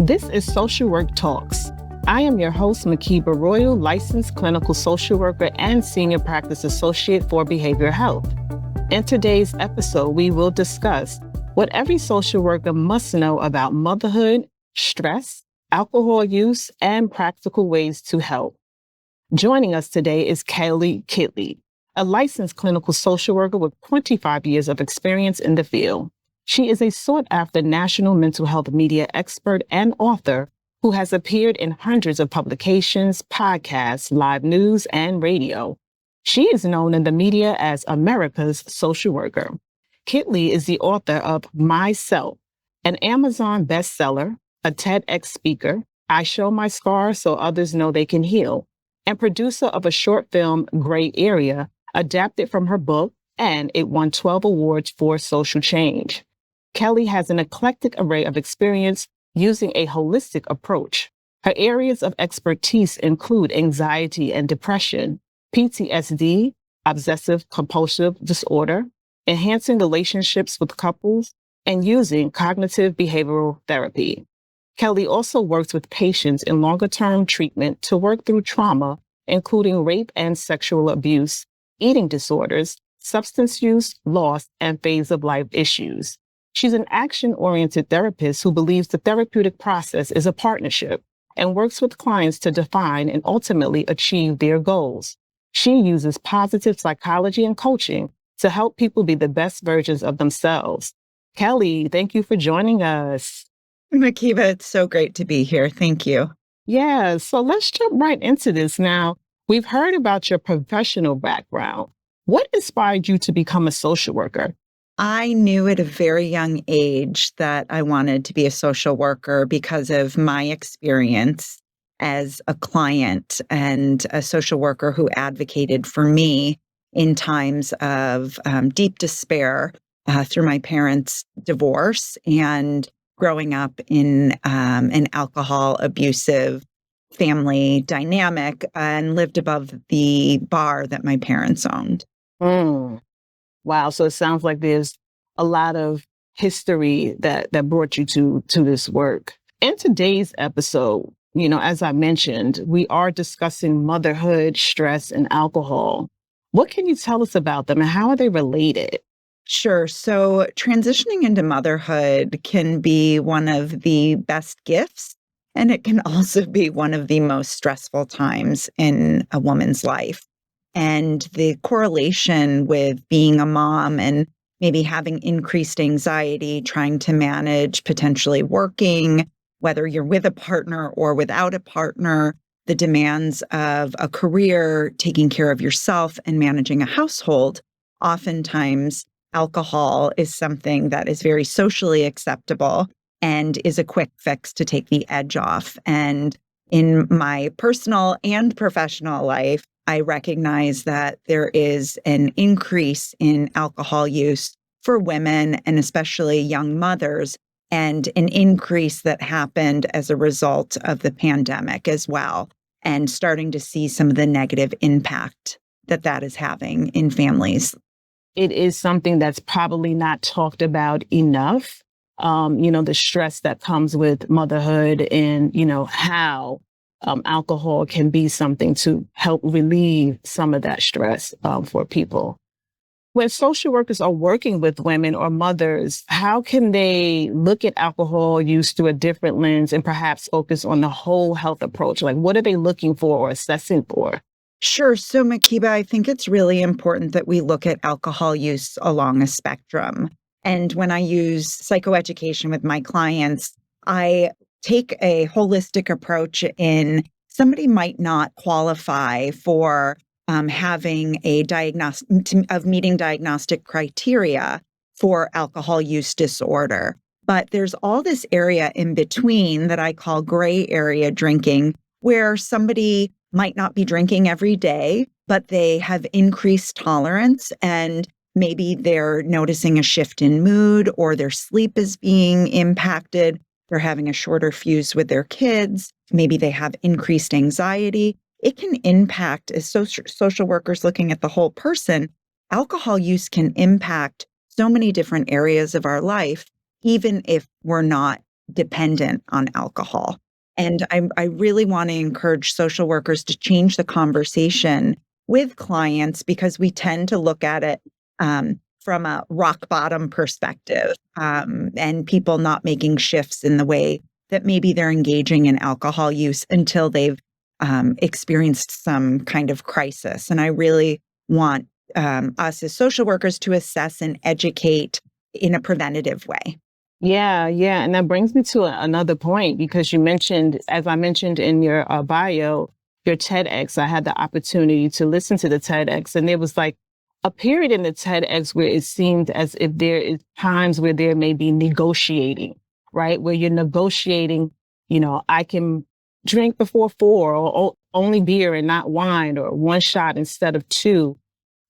This is Social Work Talks. I am your host, Makiba Royal, licensed clinical social worker and senior practice associate for behavioral health. In today's episode, we will discuss what every social worker must know about motherhood, stress, alcohol use, and practical ways to help. Joining us today is Kelly Kitley, a licensed clinical social worker with 25 years of experience in the field. She is a sought-after national mental health media expert and author who has appeared in hundreds of publications, podcasts, live news, and radio. She is known in the media as America's social worker. Kitley is the author of Myself, an Amazon bestseller, a TEDx speaker, I Show My Scars So Others Know They Can Heal, and producer of a short film, Gray Area, adapted from her book, and it won 12 awards for social change. Kelly has an eclectic array of experience using a holistic approach. Her areas of expertise include anxiety and depression, PTSD, obsessive compulsive disorder, enhancing relationships with couples, and using cognitive behavioral therapy. Kelly also works with patients in longer-term treatment to work through trauma, including rape and sexual abuse, eating disorders, substance use, loss, and phase-of-life issues. She's an action-oriented therapist who believes the therapeutic process is a partnership and works with clients to define and ultimately achieve their goals. She uses positive psychology and coaching to help people be the best versions of themselves. Kelly, thank you for joining us. Makiba, it's so great to be here. Thank you. Yeah, so let's jump right into this now. We've heard about your professional background. What inspired you to become a social worker? I knew at a very young age that I wanted to be a social worker because of my experience as a client and a social worker who advocated for me in times of deep despair through my parents' divorce and growing up in an alcohol abusive family dynamic and lived above the bar that my parents owned. Wow. So it sounds like there's a lot of history that brought you to this work. In today's episode, as I mentioned, we are discussing motherhood, stress, and alcohol. What can you tell us about them and how are they related? Sure. So transitioning into motherhood can be one of the best gifts, and it can also be one of the most stressful times in a woman's life. And the correlation with being a mom and maybe having increased anxiety, trying to manage potentially working, whether you're with a partner or without a partner, the demands of a career, taking care of yourself, and managing a household. Oftentimes, alcohol is something that is very socially acceptable and is a quick fix to take the edge off. And in my personal and professional life, I recognize that there is an increase in alcohol use for women and especially young mothers, and an increase that happened as a result of the pandemic as well, and starting to see some of the negative impact that is having in families. It is something that's probably not talked about enough, the stress that comes with motherhood and, how alcohol can be something to help relieve some of that stress for people. When social workers are working with women or mothers, how can they look at alcohol use through a different lens and perhaps focus on the whole health approach? Like, what are they looking for or assessing for? Sure. So, Makiba, I think it's really important that we look at alcohol use along a spectrum. And when I use psychoeducation with my clients, I take a holistic approach in somebody might not qualify for having a meeting diagnostic criteria for alcohol use disorder. But there's all this area in between that I call gray area drinking, where somebody might not be drinking every day, but they have increased tolerance and maybe they're noticing a shift in mood or their sleep is being impacted. They're having a shorter fuse with their kids. Maybe they have increased anxiety. It can impact, as social workers looking at the whole person, alcohol use can impact so many different areas of our life, even if we're not dependent on alcohol. And I really want to encourage social workers to change the conversation with clients because we tend to look at it from a rock bottom perspective, and people not making shifts in the way that maybe they're engaging in alcohol use until they've experienced some kind of crisis. And I really want us as social workers to assess and educate in a preventative way. Yeah, yeah. And that brings me to another point because you mentioned, as I mentioned in your bio, your TEDx. I had the opportunity to listen to the TEDx, and there was like a period in the TEDx where it seemed as if there is times where there may be negotiating, right? Where you're negotiating, I can drink before 4 or only beer and not wine or one shot instead of two.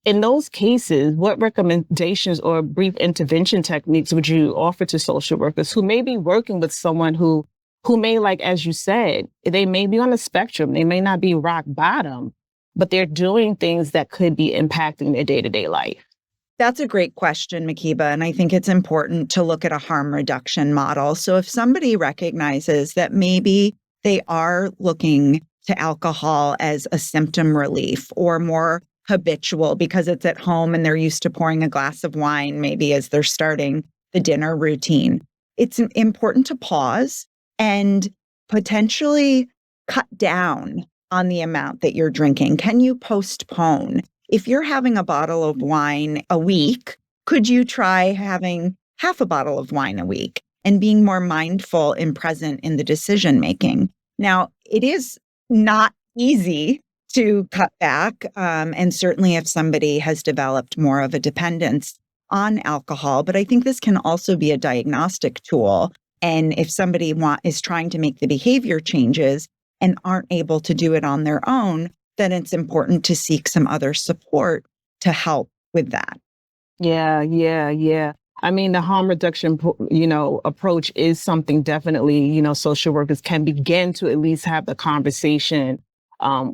In those cases, what recommendations or brief intervention techniques would you offer to social workers who may be working with someone who may, like, as you said, they may be on the spectrum, they may not be rock bottom, but they're doing things that could be impacting their day-to-day life? That's a great question, Makiba. And I think it's important to look at a harm reduction model. So if somebody recognizes that maybe they are looking to alcohol as a symptom relief or more habitual because it's at home and they're used to pouring a glass of wine, maybe as they're starting the dinner routine, it's important to pause and potentially cut down on the amount that you're drinking. Can you postpone? If you're having a bottle of wine a week, could you try having half a bottle of wine a week and being more mindful and present in the decision making? Now, it is not easy to cut back, and certainly if somebody has developed more of a dependence on alcohol, but I think this can also be a diagnostic tool. And if somebody is trying to make the behavior changes and aren't able to do it on their own, then it's important to seek some other support to help with that. Yeah, yeah, yeah. I mean, the harm reduction, approach is something definitely, social workers can begin to at least have the conversation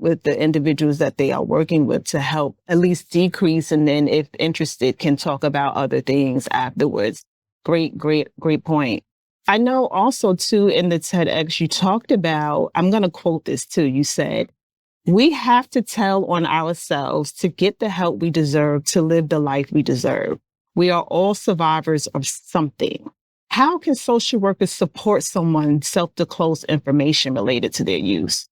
with the individuals that they are working with to help at least decrease. And then if interested, can talk about other things afterwards. Great, great, great point. I know also too, in the TEDx, you talked about, I'm going to quote this too. You said, "We have to tell on ourselves to get the help we deserve to live the life we deserve. We are all survivors of something." How can social workers support someone self-disclose information related to their use?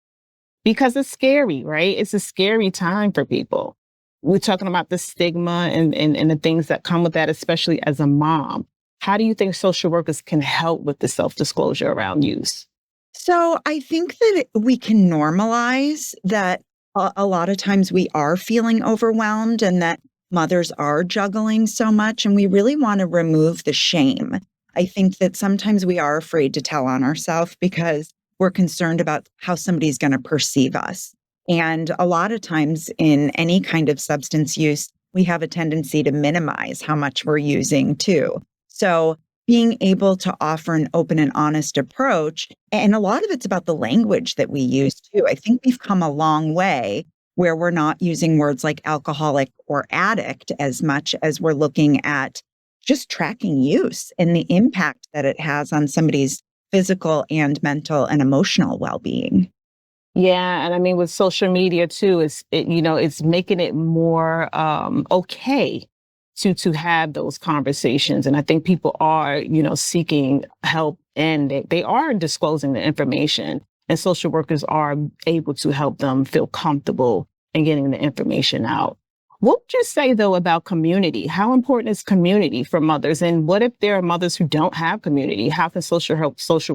Because it's scary, right? It's a scary time for people. We're talking about the stigma and the things that come with that, especially as a mom. How do you think social workers can help with the self-disclosure around use? So I think that we can normalize that a lot of times we are feeling overwhelmed and that mothers are juggling so much, and we really want to remove the shame. I think that sometimes we are afraid to tell on ourselves because we're concerned about how somebody's going to perceive us. And a lot of times in any kind of substance use, we have a tendency to minimize how much we're using too. So being able to offer an open and honest approach, and a lot of it's about the language that we use too. I think we've come a long way where we're not using words like alcoholic or addict as much as we're looking at just tracking use and the impact that it has on somebody's physical and mental and emotional well-being. Yeah, and I mean with social media too, it's making it more okay to have those conversations, and I think people are seeking help, and they are disclosing the information, and social workers are able to help them feel comfortable in getting the information out. What would you say though about community? How important is community for mothers, and what if there are mothers who don't have community? How can social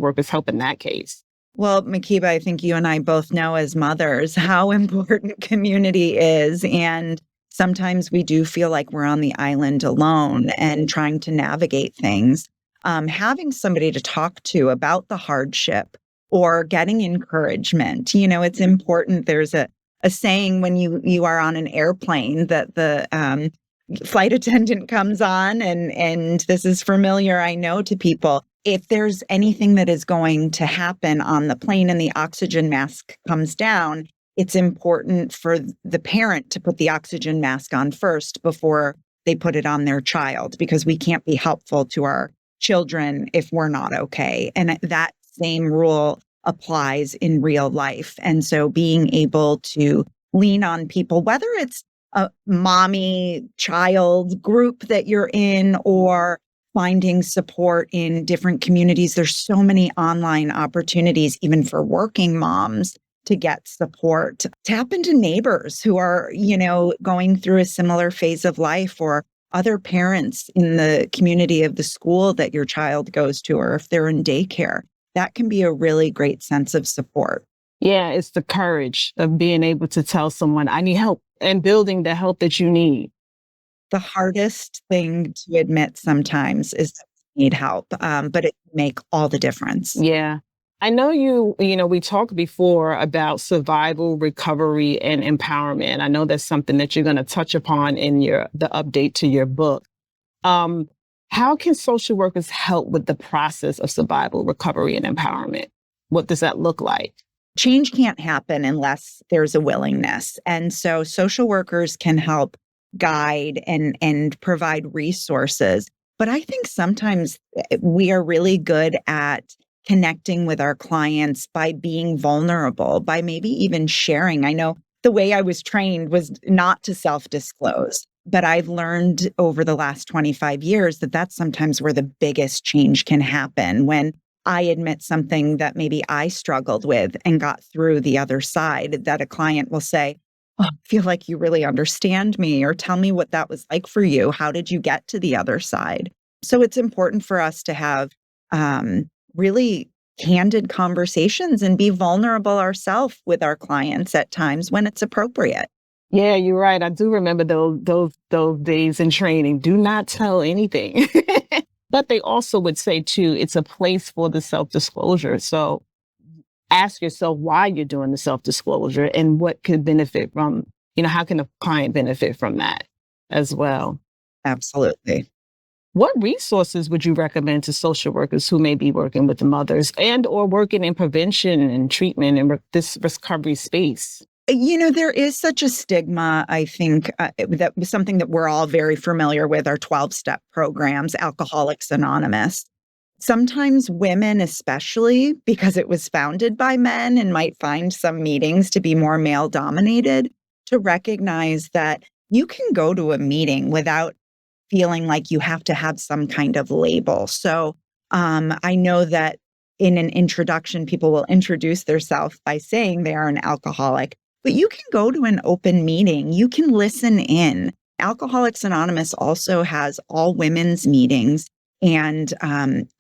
workers help in that case? Well, Makiba, I think you and I both know as mothers how important community is. And sometimes we do feel like we're on the island alone and trying to navigate things. Having somebody to talk to about the hardship or getting encouragement, it's important. There's a saying when you are on an airplane that the flight attendant comes on, and this is familiar, I know, to people. If there's anything that is going to happen on the plane and the oxygen mask comes down, it's important for the parent to put the oxygen mask on first before they put it on their child, because we can't be helpful to our children if we're not okay. And that same rule applies in real life. And so being able to lean on people, whether it's a mommy child group that you're in or finding support in different communities. There's so many online opportunities, even for working moms, to get support. Tap into neighbors who are, going through a similar phase of life, or other parents in the community of the school that your child goes to, or if they're in daycare. That can be a really great sense of support. Yeah, it's the courage of being able to tell someone, I need help, and building the help that you need. The hardest thing to admit sometimes is that we need help, but it can make all the difference. Yeah. I know we talked before about survival, recovery, and empowerment. I know that's something that you're going to touch upon in the update to your book. Um, how can social workers help with the process of survival, recovery, and empowerment? What does that look like? Change can't happen unless there's a willingness. And so social workers can help guide and provide resources. But I think sometimes we are really good at connecting with our clients by being vulnerable, by maybe even sharing. I know the way I was trained was not to self-disclose, but I've learned over the last 25 years that that's sometimes where the biggest change can happen, when I admit something that maybe I struggled with and got through the other side, that a client will say, "Oh, I feel like you really understand me," or "Tell me what that was like for you. How did you get to the other side?" So it's important for us to have really candid conversations and be vulnerable ourselves with our clients at times when it's appropriate. Yeah, you're right. I do remember those days in training. Do not tell anything. But they also would say too, it's a place for the self-disclosure. So ask yourself why you're doing the self-disclosure and what could benefit from, how can a client benefit from that as well? Absolutely. What resources would you recommend to social workers who may be working with the mothers and or working in prevention and treatment in this recovery space? There is such a stigma, I think, that was something that we're all very familiar with, our 12-step programs, Alcoholics Anonymous. Sometimes women, especially because it was founded by men and might find some meetings to be more male dominated, to recognize that you can go to a meeting without feeling like you have to have some kind of label. So I know that in an introduction, people will introduce themselves by saying they are an alcoholic, but you can go to an open meeting. You can listen in. Alcoholics Anonymous also has all women's meetings and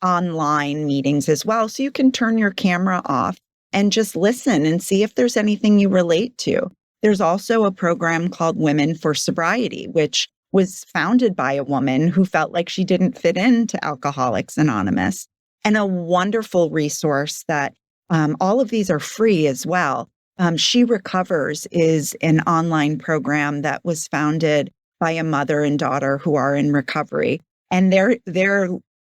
online meetings as well. So you can turn your camera off and just listen and see if there's anything you relate to. There's also a program called Women for Sobriety, which was founded by a woman who felt like she didn't fit into Alcoholics Anonymous, and a wonderful resource that all of these are free as well. She Recovers is an online program that was founded by a mother and daughter who are in recovery. And their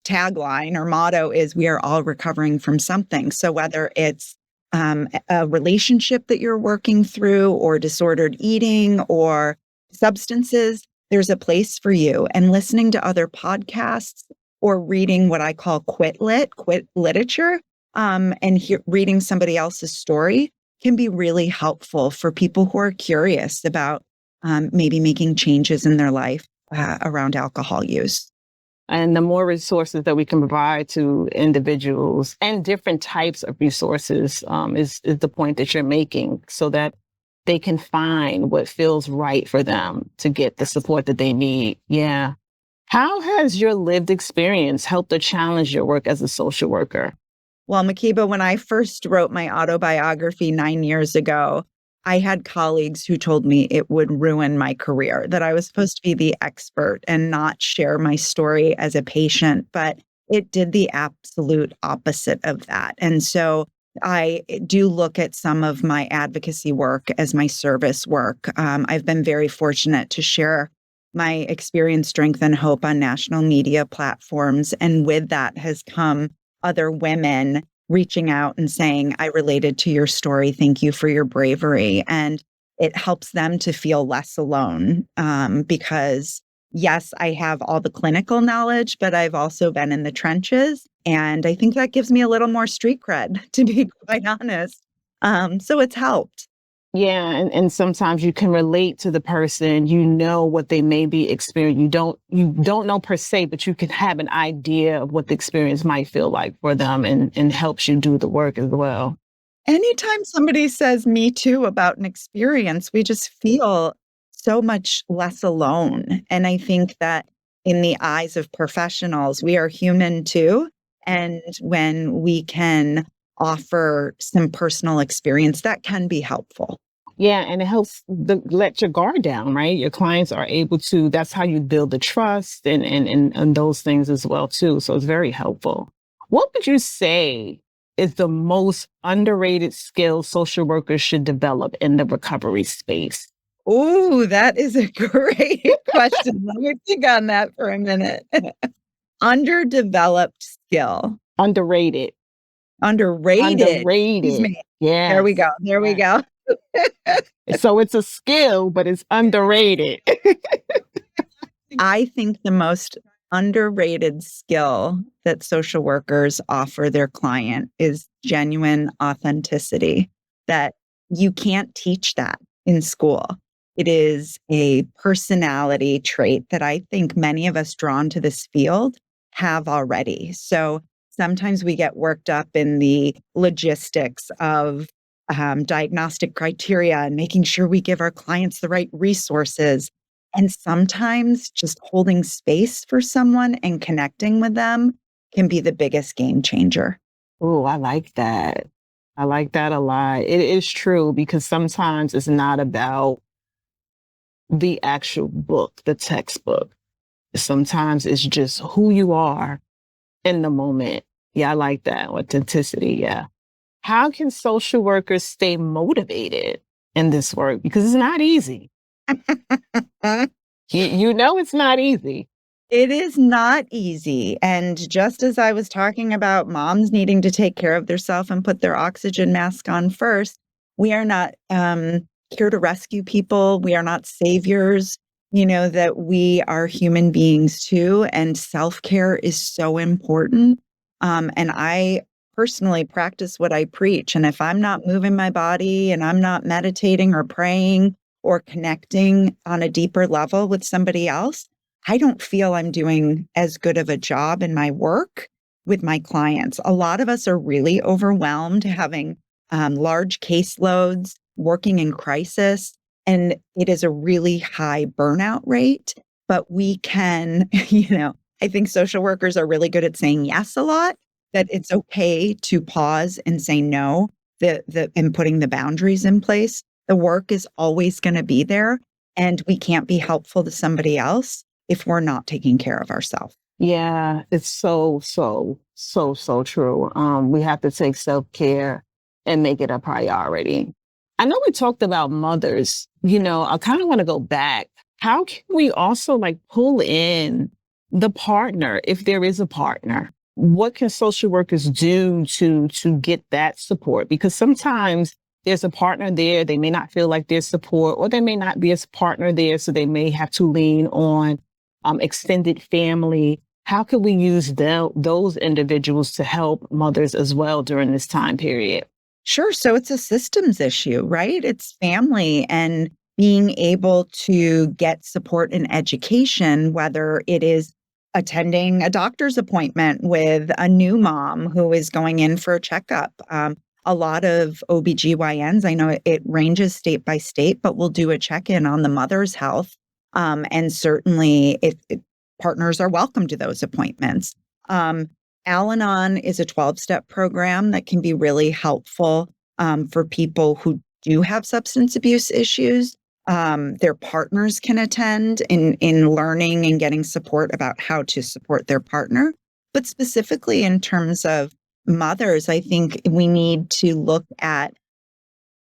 tagline or motto is, "We are all recovering from something." So whether it's a relationship that you're working through, or disordered eating, or substances, there's a place for you. And listening to other podcasts or reading what I call quit literature, and reading somebody else's story can be really helpful for people who are curious about maybe making changes in their life around alcohol use. And the more resources that we can provide to individuals, and different types of resources, is the point that you're making, so that they can find what feels right for them to get the support that they need. Yeah. How has your lived experience helped or challenged your work as a social worker? Well, Makiba, when I first wrote my autobiography 9 years ago, I had colleagues who told me it would ruin my career, that I was supposed to be the expert and not share my story as a patient, but it did the absolute opposite of that. And so I do look at some of my advocacy work as my service work. I've been very fortunate to share my experience, strength, and hope on national media platforms. And with that has come other women reaching out and saying, "I related to your story. Thank you for your bravery." And it helps them to feel less alone, because yes, I have all the clinical knowledge, but I've also been in the trenches. And I think that gives me a little more street cred, to be quite honest. So it's helped. Yeah, and sometimes you can relate to the person, you know what they may be experiencing. You don't know per se, but you can have an idea of what the experience might feel like for them and helps you do the work as well. Anytime somebody says me too about an experience, we just feel so much less alone. And I think that in the eyes of professionals, we are human too. And when we can offer some personal experience, that can be helpful. Yeah, and it helps let your guard down, right? Your clients are able to, that's how you build the trust and those things as well too. So it's very helpful. What would you say is the most underrated skill social workers should develop in the recovery space? Oh, that is a great question. Let me think on that for a minute. Underdeveloped skill. Underrated. Underrated. Excuse Underrated. me. There we Yes. go. There we Yes. go. So it's a skill, but it's underrated. I think the most underrated skill that social workers offer their client is genuine authenticity, that you can't teach that in school. It is a personality trait that I think many of us drawn to this field have already. So sometimes we get worked up in the logistics of diagnostic criteria and making sure we give our clients the right resources, and sometimes just holding space for someone and connecting with them can be the biggest game changer. Oh, I like that. I like that a lot. It is true because sometimes it's not about the actual book, the textbook. Sometimes it's just who you are in the moment. Yeah, I like that. Authenticity. Yeah. How can social workers stay motivated in this work? Because it's not easy. You know, it's not easy. It is not easy. And just as I was talking about moms needing to take care of themselves and put their oxygen mask on first, we are not here to rescue people. We are not saviors. You know, that we are human beings too. And self care is so important. And I personally practice what I preach. And if I'm not moving my body and I'm not meditating or praying or connecting on a deeper level with somebody else, I don't feel I'm doing as good of a job in my work with my clients. A lot of us are really overwhelmed, having large caseloads, working in crisis, and it is a really high burnout rate. But we can, I think social workers are really good at saying yes a lot, that it's okay to pause and say no, and putting the boundaries in place. The work is always going to be there, and we can't be helpful to somebody else if we're not taking care of ourselves. Yeah, it's so true. We have to take self-care and make it a priority. I know we talked about mothers, I kind of want to go back. How can we also like pull in the partner if there is a partner? What can social workers do to get that support? Because sometimes there's a partner there, they may not feel like there's support, or there may not be a partner there, so they may have to lean on extended family. How can we use those individuals to help mothers as well during this time period? Sure. So it's a systems issue, right? It's family and being able to get support and education, whether it is attending a doctor's appointment with a new mom who is going in for a checkup. A lot of OBGYNs, I know it ranges state by state, but we'll do a check in on the mother's health. And certainly, partners are welcome to those appointments. Um, Al Anon is a 12-step program that can be really helpful for people who do have substance abuse issues. Their partners can attend in learning and getting support about how to support their partner. But specifically in terms of mothers, I think we need to look at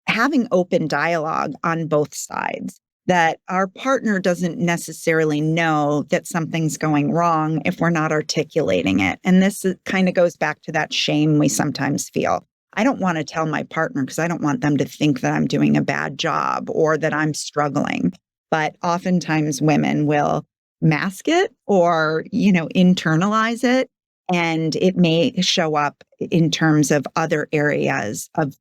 having open dialogue on both sides, that our partner doesn't necessarily know that something's going wrong if we're not articulating it. And this kind of goes back to that shame we sometimes feel. I don't want to tell my partner because I don't want them to think that I'm doing a bad job or that I'm struggling. But oftentimes women will mask it or, internalize it. And it may show up in terms of other areas of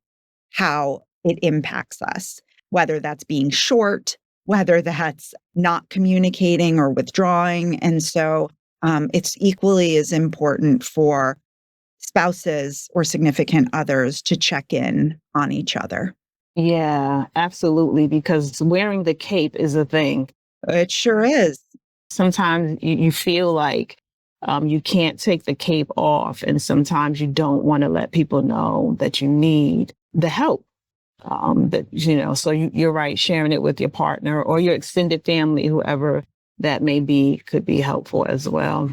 how it impacts us, whether that's being short, whether that's not communicating or withdrawing. And so it's equally as important for spouses or significant others to check in on each other. Yeah, absolutely. Because wearing the cape is a thing. It sure is. Sometimes you feel like you can't take the cape off, and sometimes you don't want to let people know that you need the help. So you're right, sharing it with your partner or your extended family, whoever that may be, could be helpful as well.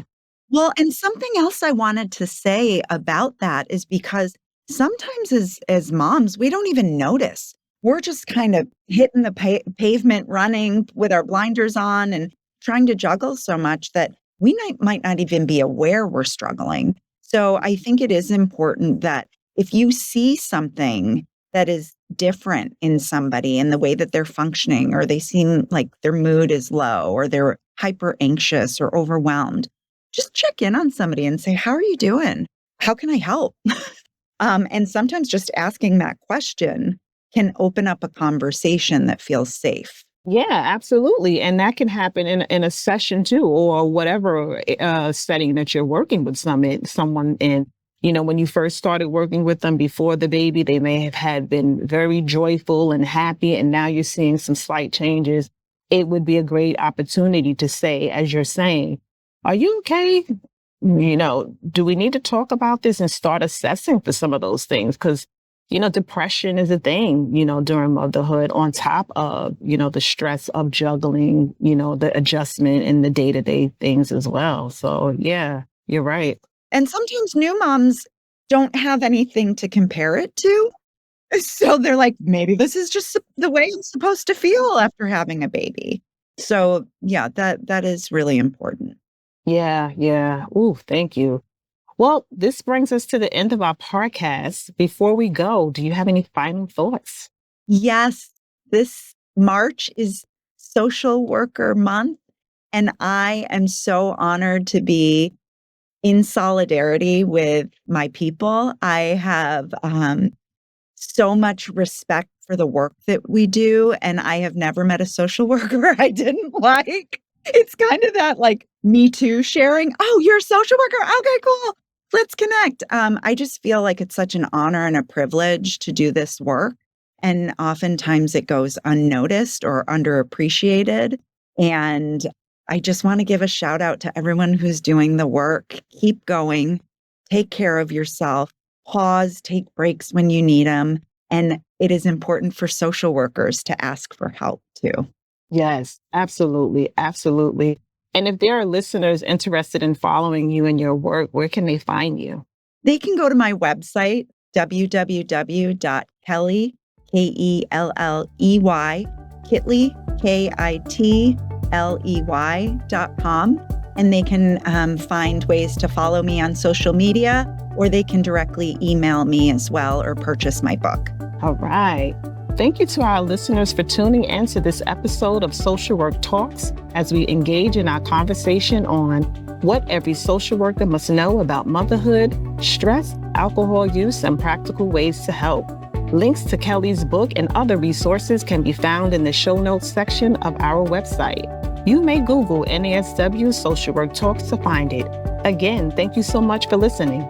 Well, and something else I wanted to say about that is because sometimes as moms, we don't even notice. We're just kind of hitting the pavement, running with our blinders on and trying to juggle so much that we might not even be aware we're struggling. So I think it is important that if you see something that is different in somebody in the way that they're functioning, or they seem like their mood is low, or they're hyper anxious or overwhelmed, just check in on somebody and say, "How are you doing? How can I help?" And sometimes just asking that question can open up a conversation that feels safe. Yeah, absolutely. And that can happen in a session too, or whatever setting that you're working with someone in. When you first started working with them before the baby, they may have had been very joyful and happy, and now you're seeing some slight changes. It would be a great opportunity to say, as you're saying, "Are you okay? Do we need to talk about this?" And start assessing for some of those things. Because depression is a thing, during motherhood, on top of, the stress of juggling, the adjustment and the day-to-day things as well. So yeah, you're right. And sometimes new moms don't have anything to compare it to. So they're like, maybe this is just the way I'm supposed to feel after having a baby. So yeah, that is really important. Yeah, yeah. Ooh, thank you. Well, this brings us to the end of our podcast. Before we go, do you have any final thoughts? Yes, this March is Social Worker Month, and I am so honored to be in solidarity with my people. I have so much respect for the work that we do, and I have never met a social worker I didn't like. It's kind of that like me too sharing. Oh, you're a social worker. Okay, cool. Let's connect. I just feel like it's such an honor and a privilege to do this work. And oftentimes it goes unnoticed or underappreciated. And I just want to give a shout out to everyone who's doing the work. Keep going. Take care of yourself. Pause, take breaks when you need them. And it is important for social workers to ask for help too. Yes, absolutely. Absolutely. And if there are listeners interested in following you and your work, where can they find you? They can go to my website, www.kelley, Kelley, Kitley, Kitley.com. And they can find ways to follow me on social media, or they can directly email me as well or purchase my book. All right. Thank you to our listeners for tuning in to this episode of Social Work Talks as we engage in our conversation on what every social worker must know about motherhood, stress, alcohol use, and practical ways to help. Links to Kelley's book and other resources can be found in the show notes section of our website. You may Google NASW Social Work Talks to find it. Again, thank you so much for listening.